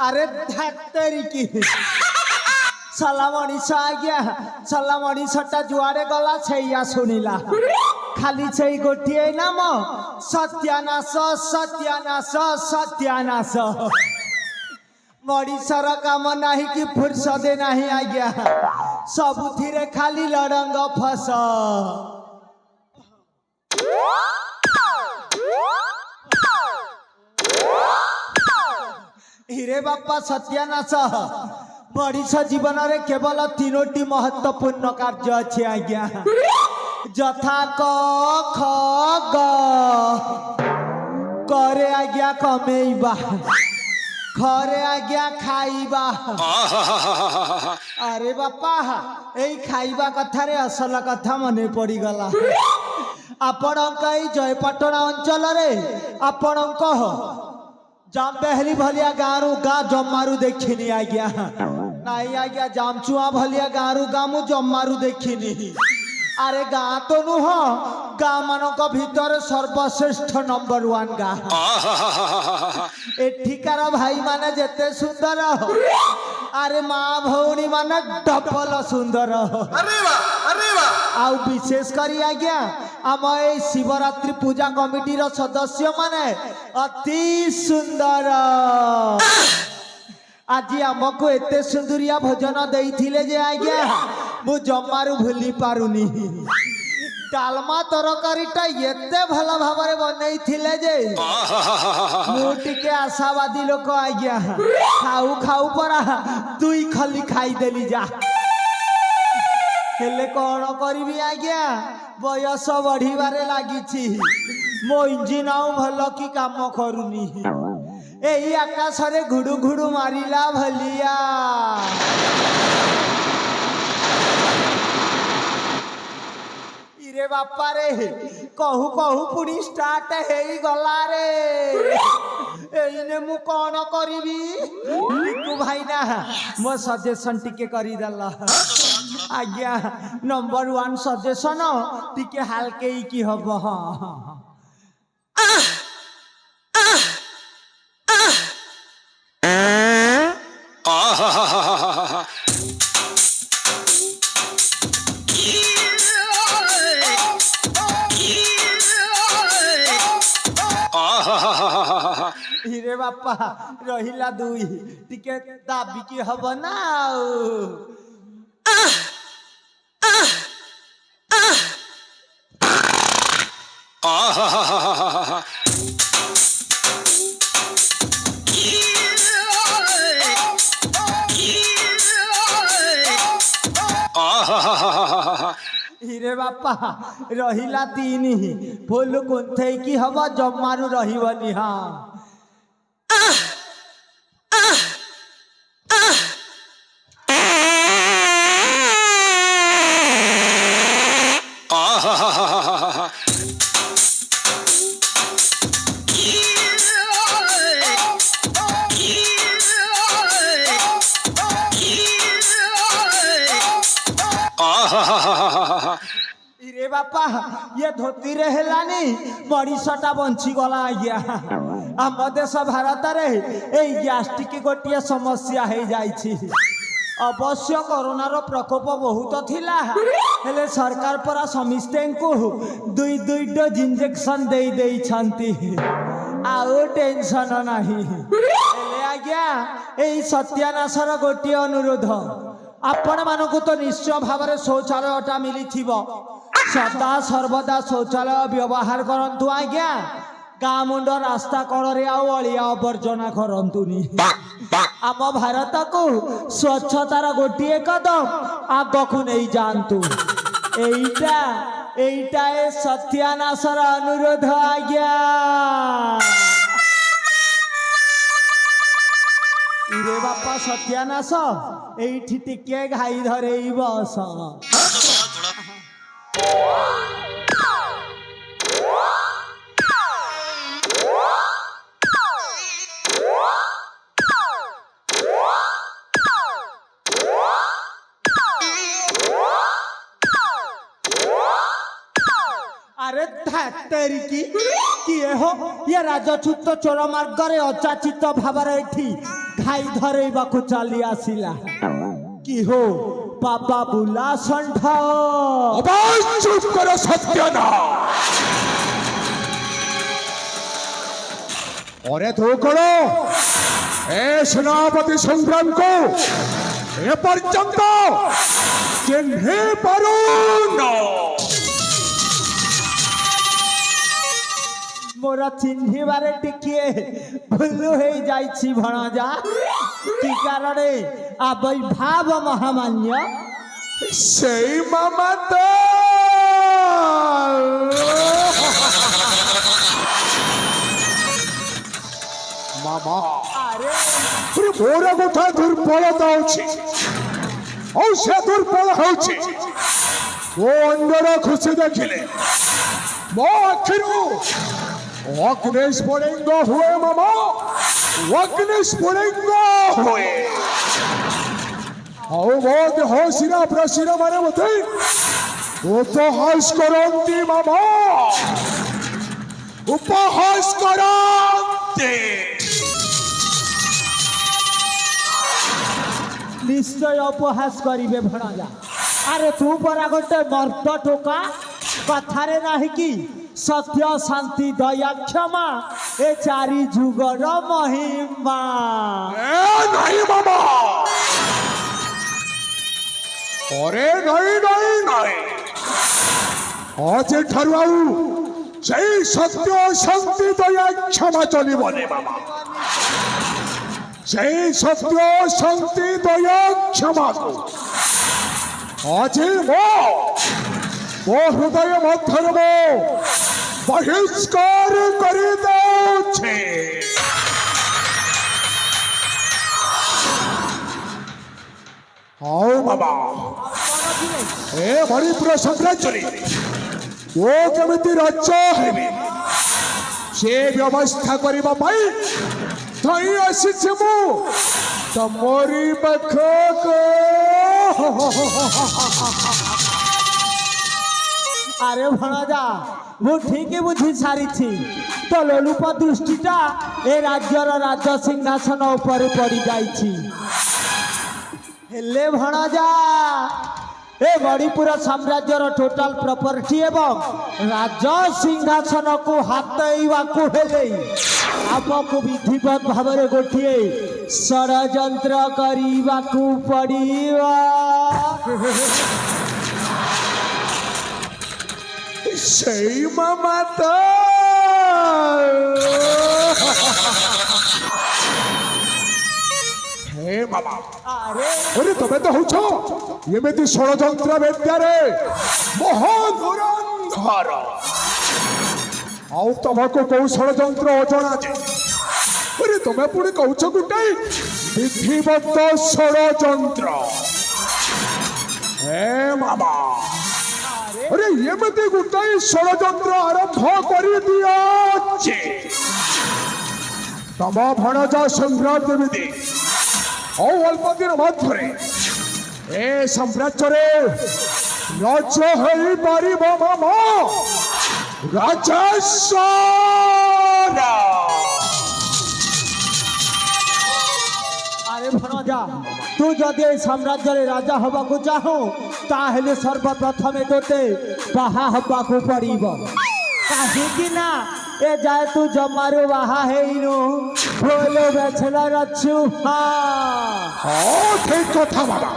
अरे धैतरी की साला मनीष आ गया साला मनीषटा जुआरे गला छैया सुनिला खाली छै गोटिए नाम सत्यानाश सत्यानाश सत्यानाश मनीषर काम नाही कि फुर्सदे नाही आ गया सबुथिरे खाली लड़ंग फस हिरे बापा सत्यानाश मनीष जीवन रे केवल तीनोटी महत्वपूर्ण कार्य अच्छे आज्ञा जथा क ख ग करे आज्ञा कमेइबा घरे आज्ञा खाइबा अरे बापा एई खाइबा कथारे असल कथा मने पड़ी गला आपणक जयपाटना अंचल रे आपणक जामबेहली भलिया गाँव गाँ जमारू देखिनी आज्ञा नहीं आज्ञा जामचुआ भलिया गाँव गाँ मु जमारू देखिनी अरे गाँ तो नुह गाँ मानक भीतर सर्वश्रेष्ठ नंबर 1 गाँ एठिकार भाई माने जेते सुंदर अरे माँ भौणी माने डबल सुंदर आउ विशेष करी आज्ञा आम ए शिवरात्रि पूजा कमिटी रो सदस्य माने अति सुंदर आज आमको एते सुंदरिया भोजन देइथिले जे आज्ञा मु जमारू भूली पारुनी डालमा तरकारीटा एते भल भाव बनई जे मु टिके आशावादी लोक आज्ञा खाऊ खाऊ परा दुई खली खाई देली जा हेले कौन करी आज्ञा बयस बढ़िबारे लागिछि मो इंजिन आउ भल कि काम करूनी एही आकाश रे घुड़ू घुड़ू मारिला भलिया इरे बापा रे कहू कहू पुणी स्टार्ट हेई गला रे एइने मु कौन करिबी टिकू भाई ना मो सजेशन टिके करी दला आज्ञा नंबर 1 सजेशन टिके हालके की हब हिरे बापा रहिला दुई टिके दाबी की हब ना हिरे बापा रहिला 3 फुल कुंथे की हब जमारू रहिबनी हाँ इरे बापा ये धोती रे हेलानी मरीसटा बंची गला आज्ञा आम देश भारत रे एई गैस्ट्रिक गोटे समस्या हे जाइछि अवश्य कोरोना रो प्रकोप बहुत थिला हेले सरकार परा समिस्ते को 2 डोज इंजेक्शन दे देई छंती आउ टेंशन नाही हेले आज्ञा एई सत्यानाशर गोटे अनुरोध आपण मानकु तो निश्चय भाव में शौचालयटा मिली ସଦା ସର୍ବଦା ଶୌଚାଳୟ ବ୍ୟବହାର କରନ୍ତୁ ଆଜ୍ଞା। ଗାଁ ମୁଣ୍ଡ ରାସ୍ତା କଡ଼ରେ ଆଉ ଅଳିଆ ଆବର୍ଜନା କରନ୍ତୁନି। ଆମ ଭାରତକୁ ସ୍ୱଚ୍ଛତାର ଗୋଟିଏ କଦମ ଆଗକୁ ନେଇ ଯାଆନ୍ତୁ। ଏଇଟା ଏ ସତ୍ୟାନାଶର ଅନୁରୋଧ ଆଜ୍ଞା। ଇରେ ବାପା ସତ୍ୟାନାଶ, ଏଇଠି ଟିକେ ଘାଇ ଧରେଇ ବସ। अरे की किए हो ये राजच्युत चोर मार्ग अचाचित भाव घाई धरवा को चली आसिला कि हो बाबा बुला षंढ। चुप करो सत्यना। अरे तू करो ए सेनापति संग्राम को ए पर्यंत चिन्हे पारुन। मोर चिन्हबारे टिके भूल हो जाइछि भणजा। कि कारण आविर्भाव महामान्य से मामा तो मामा अरे मोर गोटा दुर्बलता होछि और से दुर्बल होछि वो अंदर खुशी देखिले मो आखिरू अग्निस्फुलिंग हुए मामा अग्निस्फुलिंग हुए और वो देह शिरा प्रशिरा मारे मते उपहास करंती मामा उपहास करंती। निश्चय उपहास करिवे भणजा। अरे तू परा गोटे मर्द टोका कथारे नाही कि सत्य शांति दया क्षमा ए चारि जुगर महिमा। नहीं मामा अरे नहीं आज ठारू से सत्य शांति दया क्षमा चलने मामा से सत्य शांति दया क्षमा को आज मो हृदय मध्य बहिष्कार कर दे। हाँ बाबा ए मणिपुर साम्राज्य वो केमिति राज्य हेबे से व्यवस्था करबा पाई थई आसीछि मु तमोरी पाखक। अरे भणजा मु ठीक बुझी सारी तो लोलुप दृष्टिटा ए राज्यर राज सिंहासन ऊपर पड़ी जाइछि। हेले भणजा ए मणिपुर साम्राज्यर टोटाल प्रॉपर्टी एवं राज सिंहासन को हाथवा को हेले आपको विधिवत भाव में गोटे षड्यंत्र करने को पड़िबा। सही मामा तो हे मामा अरे तुम्हें तो हो ये में षड्यंत्र विद्यारे महाधुरंधर आउ तुमको कौ षड्यंत्र अजଣା जे अरे तुम्हें पुणी कौच गोटे विधिवत षड्यंत्र। हे मामा अरे ये मते गोटाई षड्यंत्र आरंभ करी दिया तम भणजा संग्राम देवी और अल्प दिन मध्य ए साम्राज्य राज हो पारिब मामा राजेश्वर। अरे भणजा तू जदि साम्राज्य राजा हवा को चाहो ताहले सर्वप्रथम तोते बाहा हवा को पड़िब कहीं ना ए जाए तू जमारू बाहा हेनु बोलो बैचलर अच्छू। हाँ ठीक कथा बाबा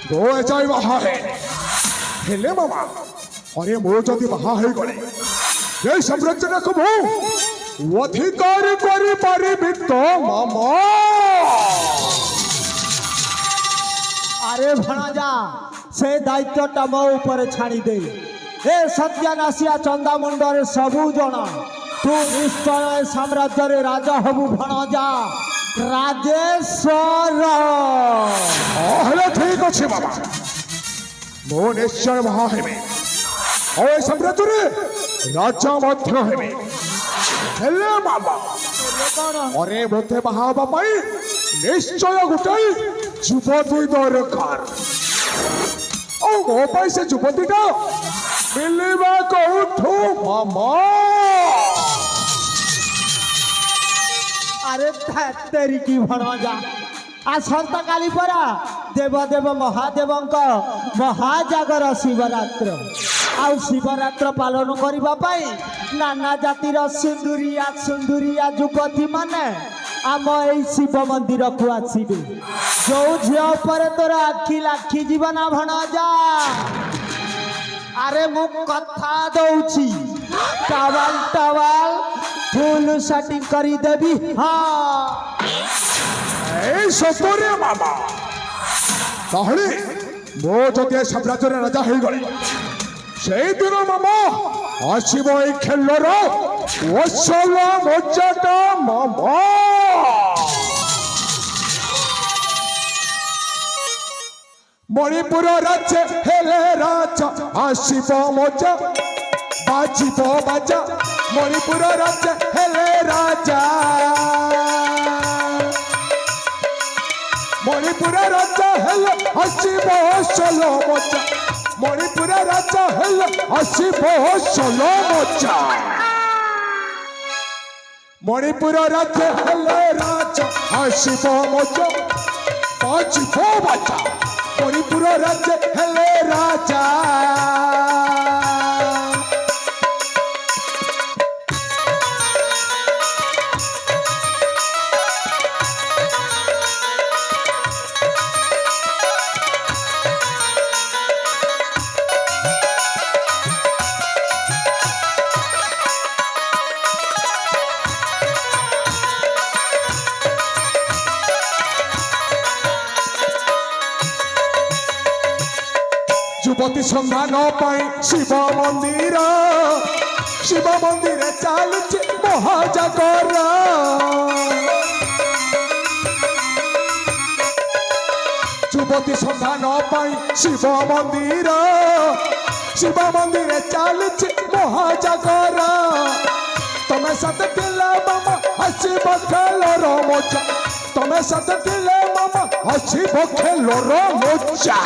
दो जाए बाहा है हेले मामा अरे मो जदि बाहा हो गले ये साम्राज्य को मु अधिकार करि परिबि तो मामा। अरे भणजा से दायित्वटा मो ऊपर छाड़ी दे। ए सत्यानाशिया चंदा मुंडरे सबू जना तू निश्चय साम्राज्य रे राजा हबु भणजा राजेश्वर। हेले ठीक अच्छे बाबा मो निश्चय महा हेबे और साम्राज्य रे राजा मध्य हेबे। हेले बाबा अरे मते बाहा हबा पई निश्चय गुटाई युवती दरकार ओ मो पई से युवतीटा मिलवा कोठू मामा। अरे तेरी की भणजा आसंता काली परा देवदेव महादेवंक महाजागर शिवरात्र आउ शिवरात्र पालन करबा पाई नाना जातिर सुंदरिया सुंदरिया युवती माने आम एई शिव मंदिर को आसीबे। जो झियो पर तोर आखी लाखी जीवना भणजा। अरे मु कथा दउची टावल टावल फूल सेटिंग करी देबी। हाँ ए सतरे बाबा ताहले मो जते साम्राज्य रे राजा हो गले সেই দিন মামা আসিব এই খেলর ওসল মজাটা মামা। মণিপুর রাজ্যে হেলে রাজা আসিব মজা বাজিব বাজা। মণিপুর রাজ্যে হেলে রাজা মণিপুর রাজা হেলে আসিব ওসল মজা। মণিপুর রাজা হেলে আসিব ওসল মজা। মণিপুর রাজ্যে হেলে রাজা আসিব মজা বাজিব বাজা। মণিপুর রাজ্যে হেলে রাজা युवती सन्धान शिव मंदिर चलुची महाजागर। युवती सन्धान शिव मंदिर चलुची महाजागर। तमे साथ दिले मामा हसीब खेलर मजा। तमे साथ दिले मामा हसीब खेलर मजा।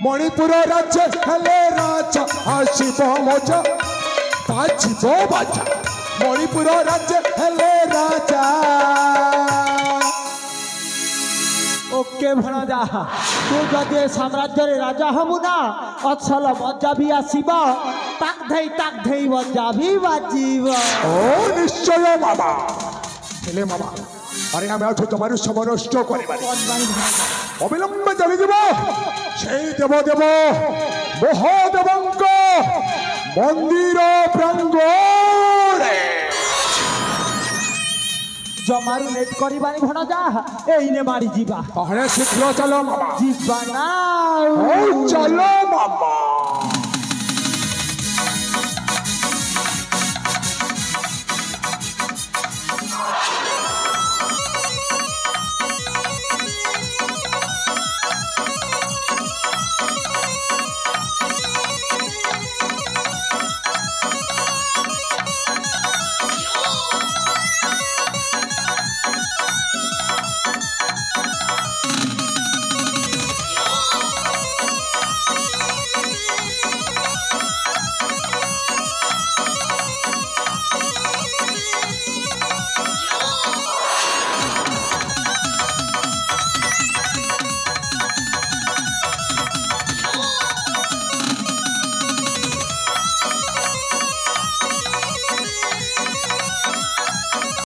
मणिपुर राज्य हेले राजा आशिब मजा बाजिब बाजा। मणिपुर राज्य हेले राजा। ओके भणजा तू जदि साम्राज्य रे राजा हबु ना असल मजा भी आसीब ताक धई मजा भी बाजीब। ओ निश्चय मामा। हेले मामा अरे आमे आज तुम्हारे सब नष्ट करिबानी अविलंब चली जीव সেই দেবদেব মহাদেবঙ্ক মন্দির প্রাঙ্গণে। जमारू लेट करिबानी भणजा एइने मारी जीवा। अरे शीघ्र चलो मामा। जीवा ना चलो मामा।